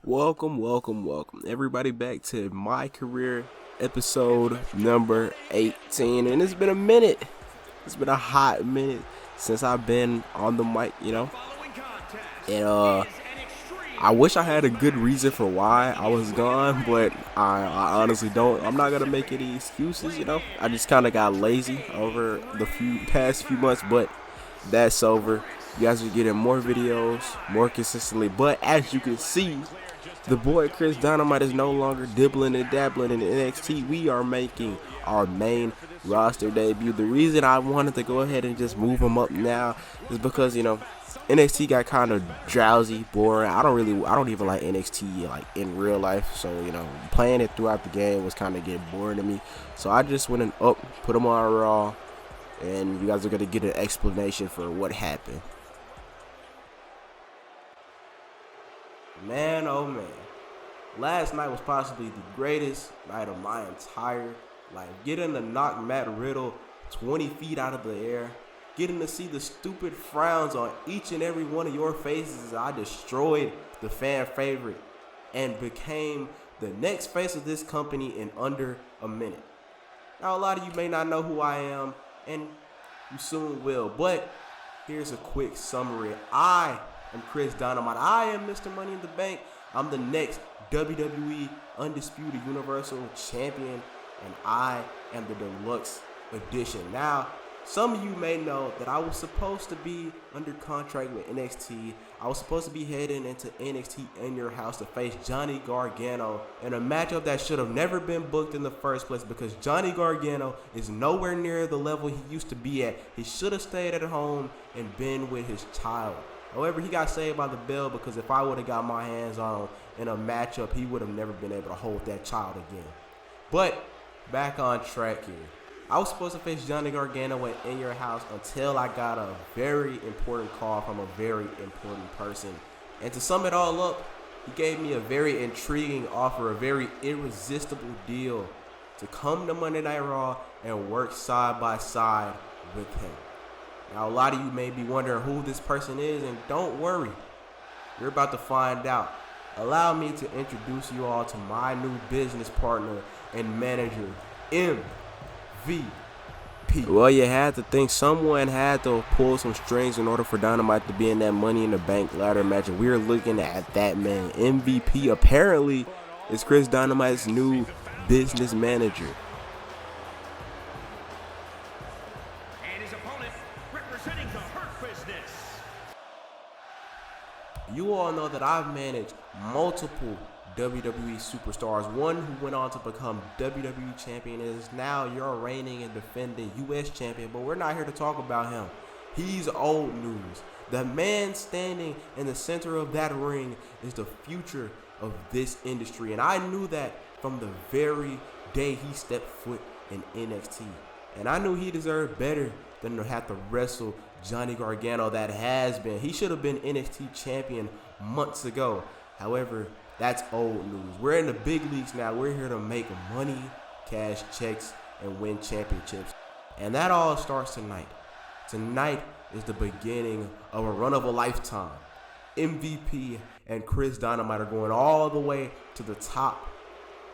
Welcome, everybody back to My Career episode number 18. And it's been a minute. It's been a hot minute since I've been on the mic, And I wish I had a good reason for why I was gone, but I honestly don't. I'm not gonna make any excuses, I just kind of got lazy over the past few months, but that's over. You guys are getting more videos more consistently, but as you can see, the boy Chris Dynamite is no longer dibbling and dabbling in NXT. We are making our main roster debut. The reason I wanted to go ahead and just move him up now is because, NXT got kind of drowsy, boring. I don't even like NXT like in real life. So, playing it throughout the game was kind of getting boring to me. So I just went up, put him on Raw, and you guys are going to get an explanation for what happened. Man, oh man. Last night was possibly the greatest night of my entire life. Getting to knock Matt Riddle 20 feet out of the air. Getting to see the stupid frowns on each and every one of your faces as I destroyed the fan favorite and became the next face of this company in under a minute. Now, a lot of you may not know who I am, and you soon will, but here's a quick summary. I am Chris Dynamite. I am Mr. Money in the Bank. I'm the next WWE Undisputed Universal Champion, and I am the deluxe edition. Now, some of you may know that I was supposed to be under contract with NXT. I was supposed to be heading into NXT in your house to face Johnny Gargano in a matchup that should have never been booked in the first place because Johnny Gargano is nowhere near the level he used to be at. He should have stayed at home and been with his child. However, he got saved by the bell because if I would have got my hands on him in a matchup, he would have never been able to hold that child again. But back on track here. I was supposed to face Johnny Gargano in your house until I got a very important call from a very important person. And to sum it all up, he gave me a very intriguing offer, a very irresistible deal to come to Monday Night Raw and work side by side with him. Now, a lot of you may be wondering who this person is, and don't worry. You're about to find out. Allow me to introduce you all to my new business partner and manager, MVP. Well, you had to think someone had to pull some strings in order for Dynamite to be in that Money in the Bank ladder match, and we're looking at that man. MVP apparently is Chris Dynamite's new business manager. You all know that I've managed multiple WWE superstars. One who went on to become WWE champion is now your reigning and defending US champion, but we're not here to talk about him. He's old news. The man standing in the center of that ring is the future of this industry, and I knew that from the very day he stepped foot in NXT. And I knew he deserved better than to have to wrestle Johnny Gargano that has been. He should have been NXT champion months ago. However, that's old news. We're in the big leagues now. We're here to make money, cash checks, and win championships. And that all starts tonight. Tonight is the beginning of a run of a lifetime. MVP and Chris Dynamite are going all the way to the top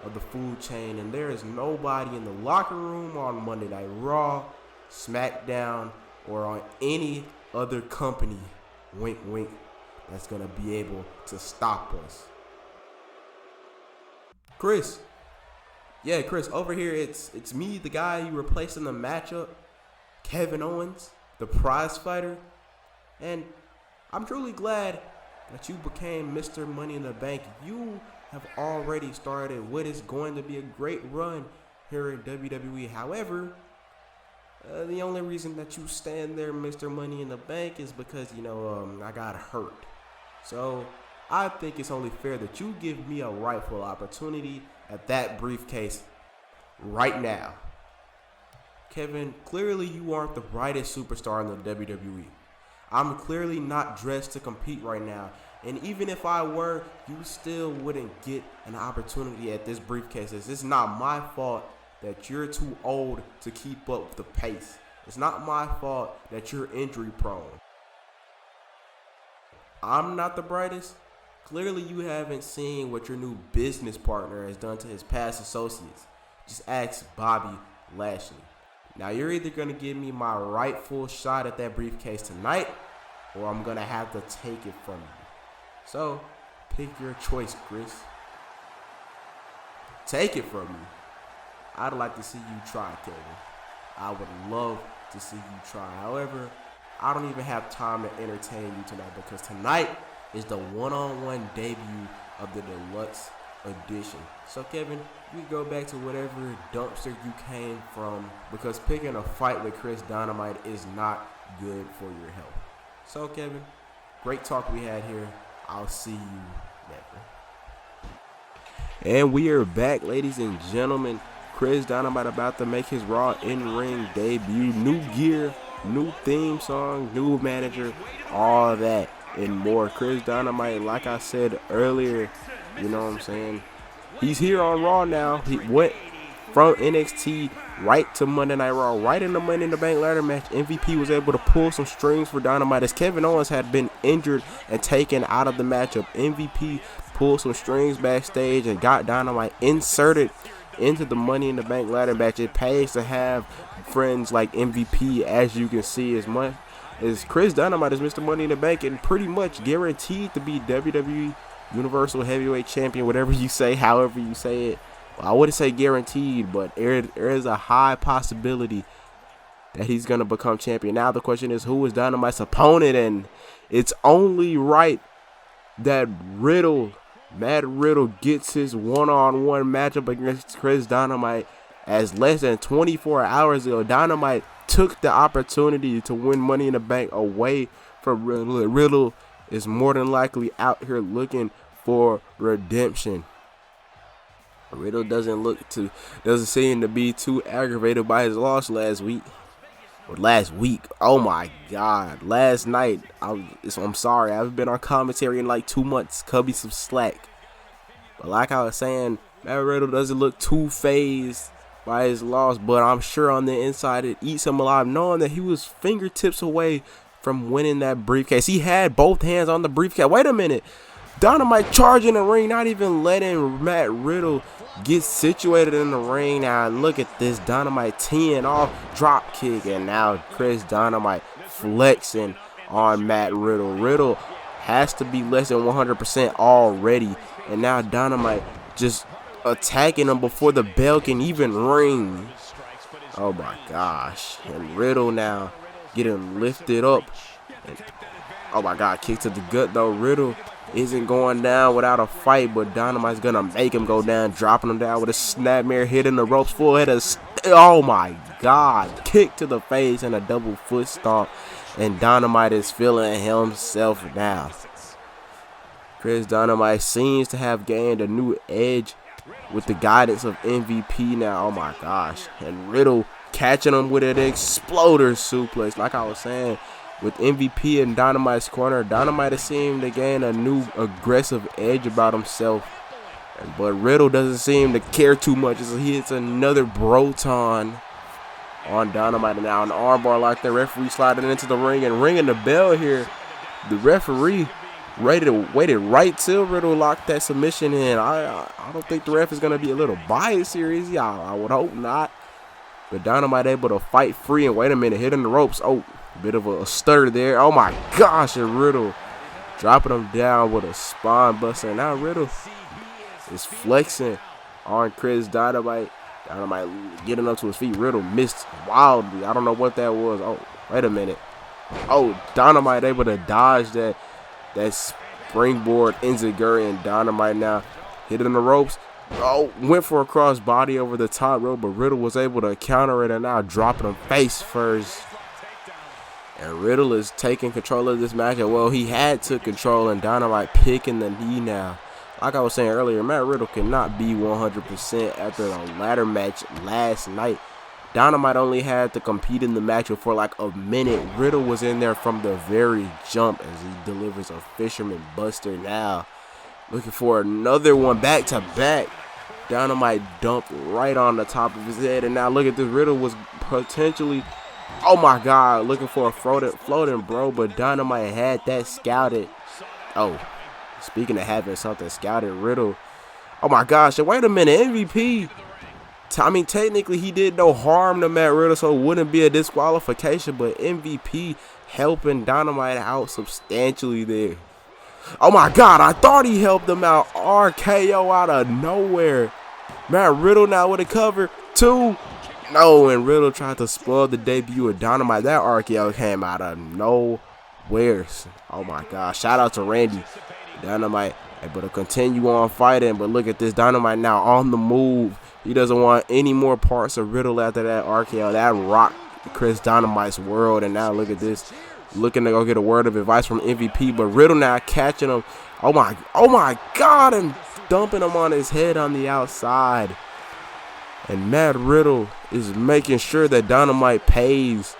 of the food chain, and there is nobody in the locker room on Monday Night Raw, SmackDown, or on any other company, wink wink, that's gonna be able to stop us. Chris, over here it's me, the guy you replaced in the matchup, Kevin Owens, the prize fighter, and I'm truly glad that you became Mr. Money in the Bank. You have already started what is going to be a great run here at WWE. However, the only reason that you stand there, Mr. Money in the Bank, is because, I got hurt. So I think it's only fair that you give me a rightful opportunity at that briefcase right now. Kevin, clearly you aren't the brightest superstar in the WWE. I'm clearly not dressed to compete right now. And even if I were, you still wouldn't get an opportunity at this briefcase. It's not my fault that you're too old to keep up with the pace. It's not my fault that you're injury prone. I'm not the brightest, Clearly, you haven't seen what your new business partner has done to his past associates. Just ask Bobby Lashley. Now, you're either going to give me my rightful shot at that briefcase tonight, or I'm going to have to take it from you. So, pick your choice, Chris. Take it from me. I'd like to see you try, Kevin. I would love to see you try. However, I don't even have time to entertain you tonight because tonight is the one-on-one debut of the deluxe edition. So, Kevin, you go back to whatever dumpster you came from because picking a fight with Chris Dynamite is not good for your health. So, Kevin, great talk we had here. I'll see you later. And we are back, ladies and gentlemen. Chris Dynamite about to make his Raw in-ring debut. New gear, new theme song, new manager, all that and more. Chris Dynamite, like I said earlier, you know what I'm saying, he's here on Raw now. He went from NXT right to Monday Night Raw, right in the Money in the Bank ladder match. MVP was able to pull some strings for Dynamite as Kevin Owens had been injured and taken out of the matchup. MVP pulled some strings backstage and got Dynamite inserted into the Money in the Bank ladder match. It pays to have friends like MVP, as you can see, as much as Chris Dynamite is Mr. Money in the Bank and pretty much guaranteed to be WWE Universal Heavyweight Champion, whatever you say, however you say it. Well, I wouldn't say guaranteed, but there is a high possibility that he's going to become champion. Now the question is, who is Dynamite's opponent? And it's only right that Matt Riddle gets his one-on-one matchup against Chris Dynamite, as less than 24 hours ago, Dynamite took the opportunity to win Money in the Bank away from Riddle. Riddle is more than likely out here looking for redemption. Riddle doesn't seem to be too aggravated by his loss last week. Oh my God. Last night, I'm sorry, I haven't been on commentary in like 2 months. Cut me some slack. But like I was saying, Matt Riddle doesn't look too phased by his loss, but I'm sure on the inside it eats him alive, knowing that he was fingertips away from winning that briefcase. He had both hands on the briefcase. Wait a minute. Dynamite charging the ring, not even letting Matt Riddle get situated in the ring. Now look at this, Dynamite teeing off, drop kick, and now Chris Dynamite flexing on Matt Riddle. Riddle has to be less than 100% already, and now Dynamite just attacking him before the bell can even ring. Oh my gosh. And Riddle now getting lifted up. And, oh my God, kick to the gut though. Riddle isn't going down without a fight, but Dynamite's gonna make him go down, dropping him down with a snapmare, hitting the ropes, full head of oh my God, kick to the face and a double foot stomp, and Dynamite is feeling himself now. Chris Dynamite seems to have gained a new edge with the guidance of MVP now. Oh my gosh. And Riddle catching him with an exploder suplex. Like I was saying, with MVP in Dynamite's corner, Dynamite has seemed to gain a new aggressive edge about himself. But Riddle doesn't seem to care too much as he hits another Broton on Dynamite. And now an armbar like the referee sliding into the ring and ringing the bell here. The referee waited right till Riddle locked that submission in. I don't think the ref is going to be a little biased here, is he? I would hope not. But Dynamite able to fight free, and wait a minute, hitting the ropes. Oh, a bit of a stutter there. Oh my gosh, and Riddle dropping him down with a spine buster. Now Riddle is flexing on Chris Dynamite. Dynamite getting up to his feet. Riddle missed wildly. I don't know what that was. Oh, wait a minute. Oh, Dynamite able to dodge that springboard enziguri, and Dynamite now hitting the ropes. Oh, went for a cross body over the top rope, but Riddle was able to counter it and now dropping him face first. And Riddle is taking control of this matchup. Well, he had took control, and Dynamite picking the knee now. Like I was saying earlier, Matt Riddle cannot be 100% after the ladder match last night. Dynamite only had to compete in the match for like a minute. Riddle was in there from the very jump as he delivers a Fisherman Buster now. Looking for another one back to back. Dynamite dumped right on the top of his head. And now look at this. Riddle was potentially, oh my God, looking for a floating bro. But Dynamite had that scouted. Oh, Speaking of having something scouted, Riddle. Oh my gosh, and wait a minute, MVP. I mean, technically he did no harm to Matt Riddle, so it wouldn't be a disqualification, but MVP helping Dynamite out substantially there. Oh my God, I thought he helped him out. RKO out of nowhere. Matt Riddle now with a cover. 2. No, and Riddle tried to spoil the debut of Dynamite. That RKO came out of nowhere. Oh my God, shout out to Randy. Dynamite able to continue on fighting, but look at this. Dynamite now on the move. He doesn't want any more parts of Riddle after that RKO. That rocked Chris Dynamite's world, and now look at this. Looking to go get a word of advice from MVP, but Riddle now catching him. Oh my God, and dumping him on his head on the outside. And Matt Riddle is making sure that Dynamite pays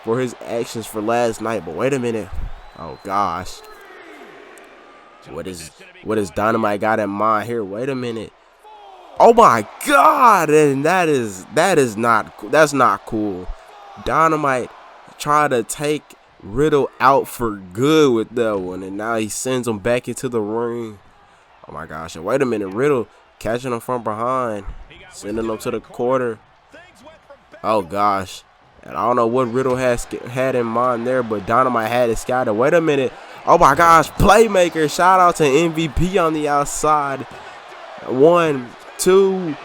for his actions for last night. But wait a minute. Oh gosh. What is Dynamite got in mind here? Wait a minute. Oh my God, and that's not cool. Dynamite tried to take Riddle out for good with that one, and now he sends him back into the ring. Oh my gosh, and wait a minute, Riddle catching him from behind, sending him to the corner. Oh gosh, and I don't know what Riddle had in mind there, but Dynamite had it scouted. Wait a minute. Oh my gosh, playmaker. Shout out to MVP on the outside. 1, 2.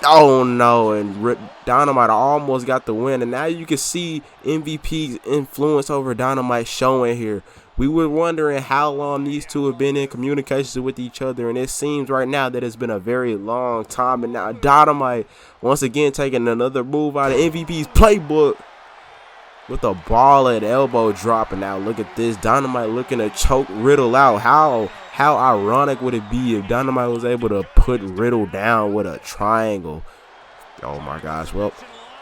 Oh no, and Dynamite almost got the win. And now you can see MVP's influence over Dynamite showing here. We were wondering how long these two have been in communications with each other, and it seems right now that it's been a very long time. And now Dynamite once again taking another move out of MVP's playbook with a ball at elbow drop. And now look at this. Dynamite looking to choke Riddle out. How ironic would it be if Dynamite was able to put Riddle down with a triangle? Oh my gosh. Well,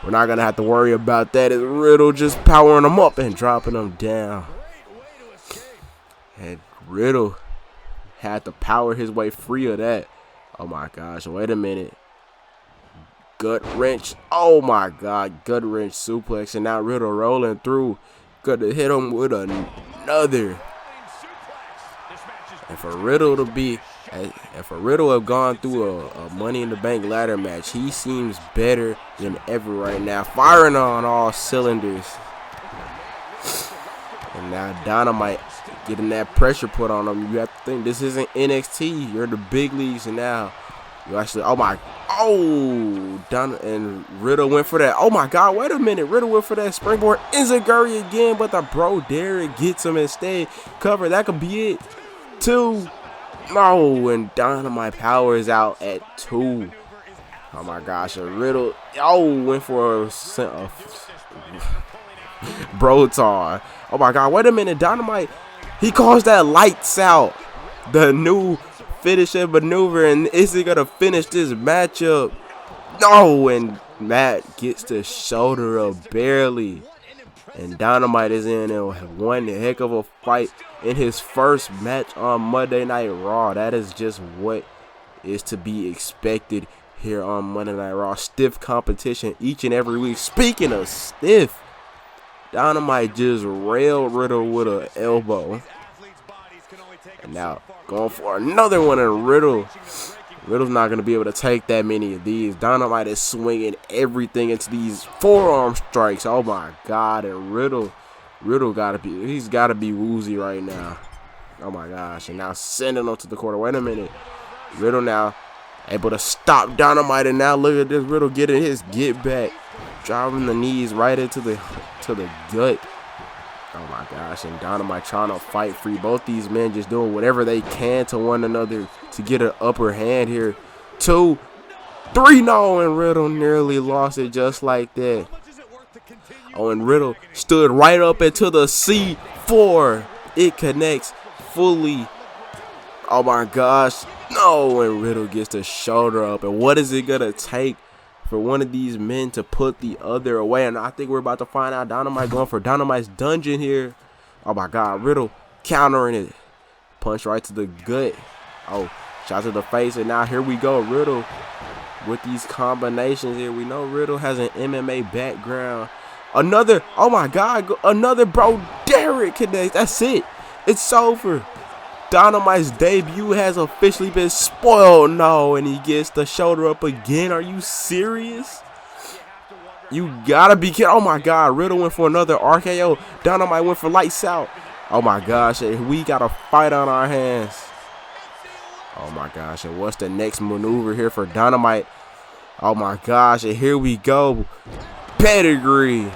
we're not going to have to worry about that. It's Riddle just powering him up and dropping him down. And Riddle had to power his way free of that. Oh my gosh. Wait a minute. Gut wrench. Oh my God. Gut wrench suplex. And now Riddle rolling through. Got to hit him with another. And for Riddle to have gone through a Money in the Bank ladder match, he seems better than ever right now, firing on all cylinders. And now Dynamite getting that pressure put on him. You have to think this isn't NXT. You're the big leagues, and now you actually. And Riddle went for that. Oh my God! Wait a minute. Riddle went for that springboard enziguri again, but the Bro Derek gets him instead. Cover. That could be it. 2. No, and Dynamite powers out at 2. Oh my gosh, and Riddle went for a Brotar. Oh my God, wait a minute, Dynamite, he calls that lights out, the new finishing maneuver, and is he gonna finish this matchup? No, and Matt gets the shoulder up barely. And Dynamite is in one heck of a fight in his first match on Monday Night Raw. That is just what is to be expected here on Monday Night Raw. Stiff competition each and every week. Speaking of stiff, Dynamite just railed Riddle with an elbow. And now going for another one, and Riddle's not going to be able to take that many of these. Dynamite is swinging everything into these forearm strikes. Oh my God, and Riddle he's got to be woozy right now. Oh my gosh, and now sending him to the corner. Wait a minute. Riddle now able to stop Dynamite, and now look at this. Riddle getting his get back, driving the knees right into the gut. Oh my gosh, and Dynamite trying to fight free. Both these men just doing whatever they can to one another to get an upper hand here. 2, 3, no, and Riddle nearly lost it just like that. Oh, and Riddle stood right up into the C4. It connects fully. Oh my gosh, no, and Riddle gets the shoulder up. And what is it gonna take for one of these men to put the other away? And I think we're about to find out. Dynamite going for Dynamite's dungeon here. Oh my God, Riddle countering it. Punch right to the gut. Oh, shot to the face, and now here we go. Riddle with these combinations here. We know Riddle has an MMA background. Another, oh my God, another Bro Derek connects. That's it. It's over. Dynamite's debut has officially been spoiled. No, and he gets the shoulder up again. Are you serious? You gotta be kidding. Oh my God, Riddle went for another RKO. Dynamite went for lights out. Oh my gosh, we got a fight on our hands. Oh my gosh, and what's the next maneuver here for Dynamite? Oh my gosh, and here we go. Pedigree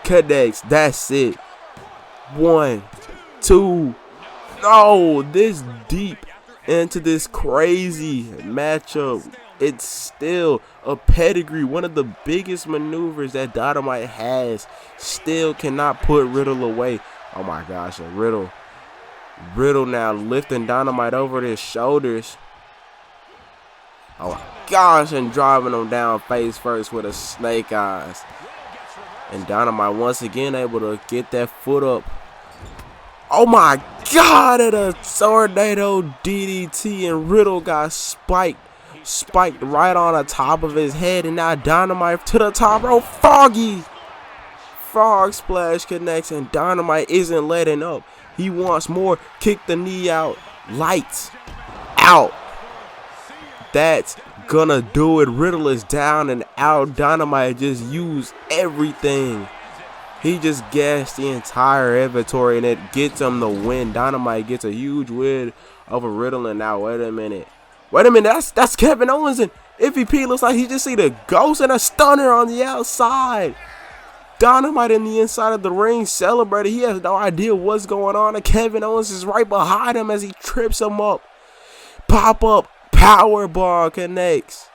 connects. That's it. 1, 2. No, this deep into this crazy matchup. It's still a pedigree. One of the biggest maneuvers that Dynamite has. Still cannot put Riddle away. Oh my gosh, and Riddle now lifting Dynamite over his shoulders. Oh my gosh, and driving him down face first with a snake eyes. And Dynamite once again able to get that foot up. Oh my God, at a tornado DDT, and Riddle got spiked right on the top of his head, and now Dynamite to the top rope. Frog splash connects, and Dynamite isn't letting up. He wants more. Kick the knee out. Lights out. That's gonna do it. Riddle is down and out. Dynamite just used everything. He just gassed the entire inventory, and it gets him the win. Dynamite gets a huge win over Riddle, and now wait a minute, that's Kevin Owens, and MVP looks like he just see the ghost and a stunner on the outside. Dynamite in the inside of the ring celebrating. He has no idea what's going on, and Kevin Owens is right behind him as he trips him up. Pop up powerbomb connects.